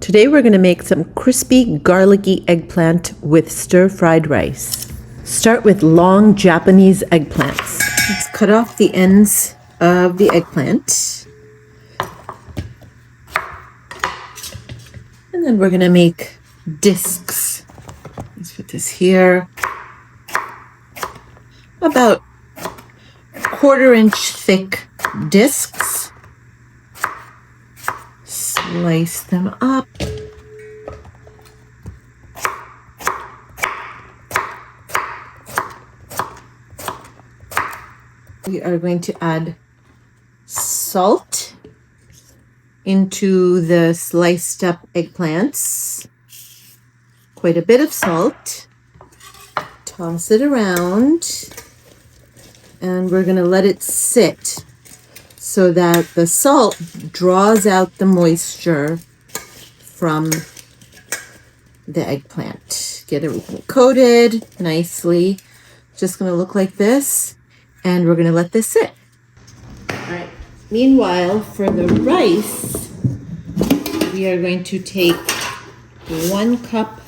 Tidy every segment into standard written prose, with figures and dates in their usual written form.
Today we're going to make some crispy garlicky eggplant with stir-fried rice. Start with long Japanese eggplants. Let's cut off the ends of the eggplant. And then we're going to make discs. Let's put this here. About 1/4 inch thick discs. Slice them up. We are going to add salt into the sliced up eggplants. Quite a bit of salt. Toss it around. And we're going to let it sit so that the salt draws out the moisture from the eggplant. Get everything coated nicely. Just going to look like this. And we're going to let this sit. All right. Meanwhile, for the rice, we are going to take 1 cup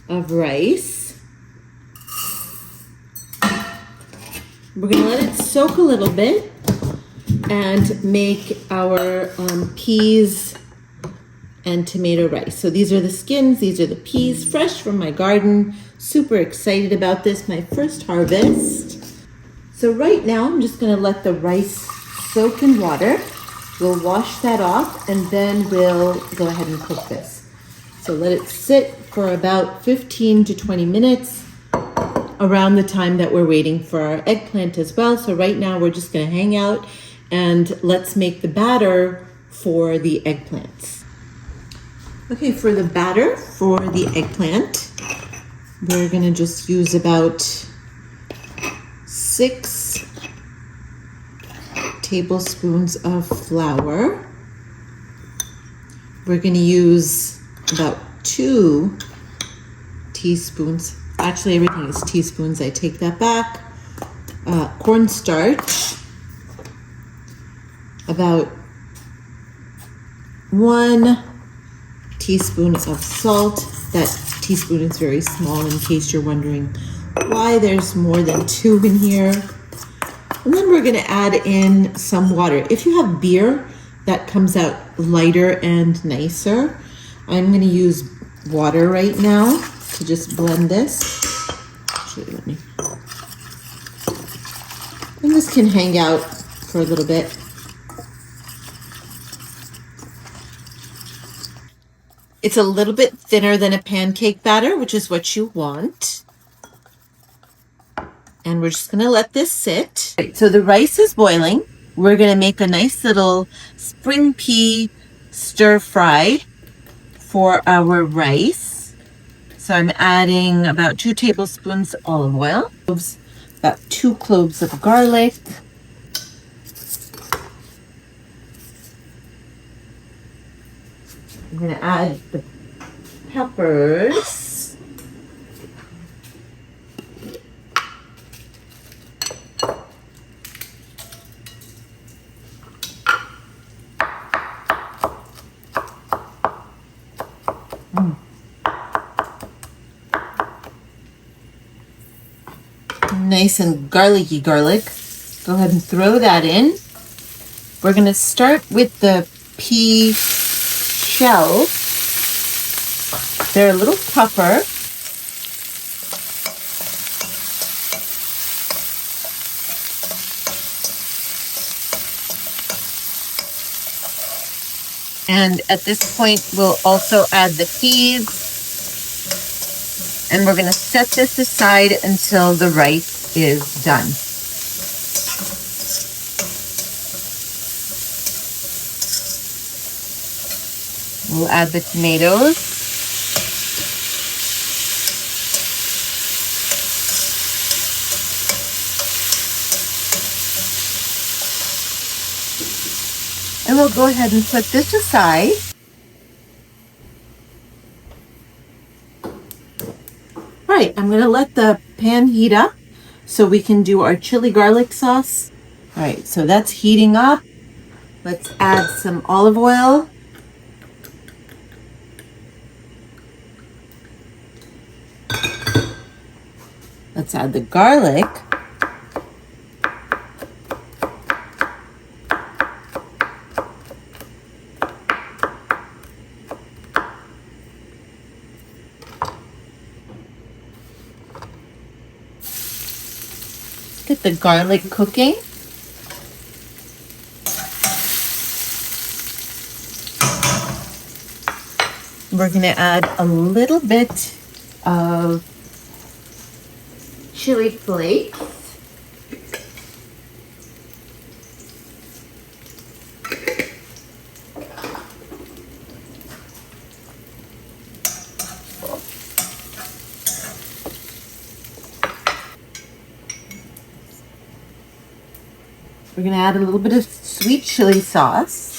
of rice. We're going to let it soak a little bit and make our peas and tomato rice. So these are the skins, these are the peas, fresh from my garden. Super excited about this, my first harvest. So right now I'm just going to let the rice soak in water. We'll wash that off and then we'll go ahead and cook this. So let it sit for about 15 to 20 minutes. Around the time that we're waiting for our eggplant as well. So right now we're just going to hang out and let's make the batter for the eggplants. Okay, for the batter for the eggplant, we're going to just use about 6 tablespoons of flour. We're going to use about 2 teaspoons. Actually, everything is teaspoons. I take that back. Cornstarch. About 1 teaspoon of salt. That teaspoon is very small in case you're wondering why there's more than 2 in here. And then we're going to add in some water. If you have beer, that comes out lighter and nicer. I'm going to use water right now to just blend this. Actually, let me. And this can hang out for a little bit. It's a little bit thinner than a pancake batter, which is what you want. And we're just going to let this sit. Right, so the rice is boiling. We're going to make a nice little spring pea stir fry for our rice. So I'm adding about 2 tablespoons olive oil, about 2 cloves of garlic, I'm going to add the peppers. Nice and garlicky garlic. Go ahead and throw that in. We're going to start with the pea shell. They're a little tougher. And at this point, we'll also add the peas. And we're going to set this aside until the rice is done. We'll add the tomatoes. And we'll go ahead and put this aside. All right, I'm going to let the pan heat up so we can do our chili garlic sauce. All right, so that's heating up. Let's add some olive oil. Let's add the garlic. Get the garlic cooking. We're going to add a little bit of chili flakes. We're going to add a little bit of sweet chili sauce.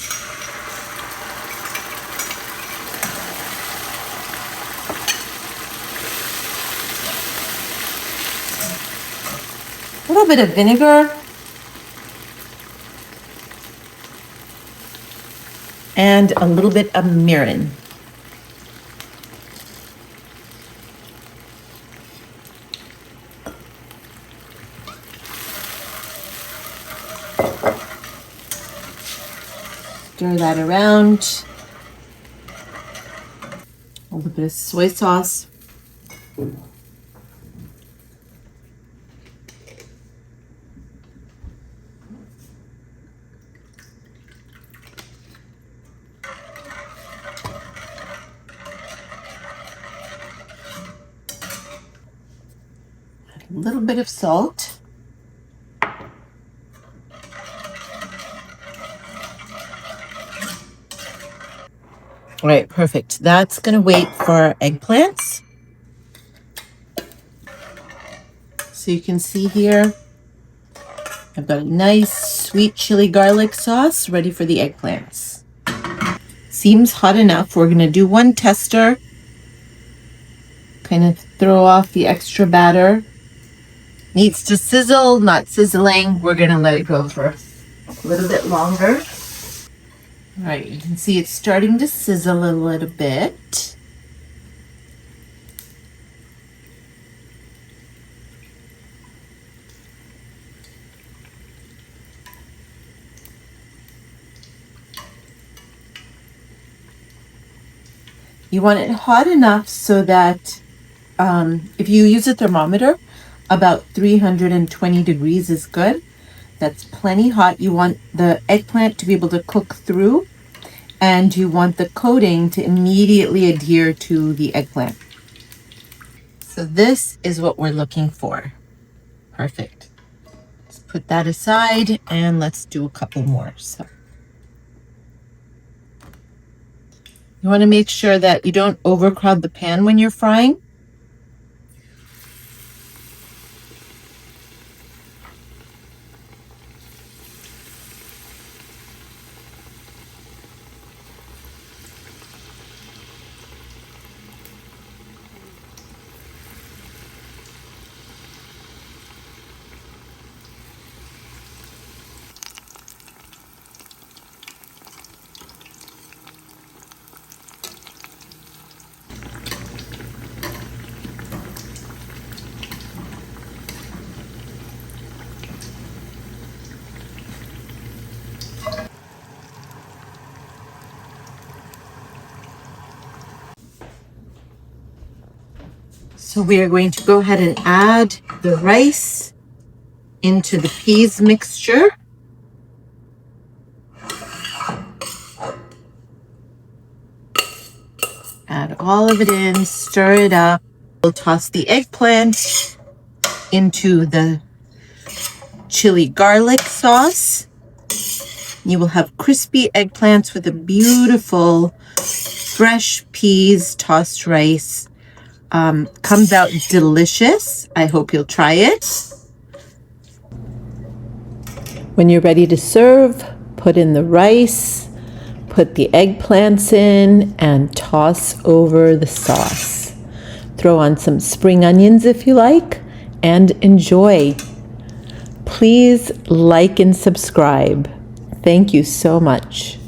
A little bit of vinegar. And a little bit of mirin. Stir that around. A little bit of soy sauce. A little bit of salt. All right, perfect. That's going to wait for our eggplants. So you can see here, I've got a nice sweet chili garlic sauce ready for the eggplants. Seems hot enough. We're going to do one tester. Kind of throw off the extra batter. Needs to sizzle, not sizzling. We're going to let it go for a little bit longer. All right, you can see it's starting to sizzle a little bit. You want it hot enough so that if you use a thermometer, about 320 degrees is good. That's plenty hot. You want the eggplant to be able to cook through, and you want the coating to immediately adhere to the eggplant. So this is what we're looking for. Perfect. Let's put that aside and let's do a couple more. So you want to make sure that you don't overcrowd the pan when you're frying. So we are going to go ahead and add the rice into the peas mixture. Add all of it in, stir it up. We'll toss the eggplant into the chili garlic sauce. You will have crispy eggplants with a beautiful fresh peas, tossed rice. Comes out delicious. I hope you'll try it. When you're ready to serve, put in the rice, put the eggplants in, and toss over the sauce. Throw on some spring onions if you like, and enjoy. Please like and subscribe. Thank you so much.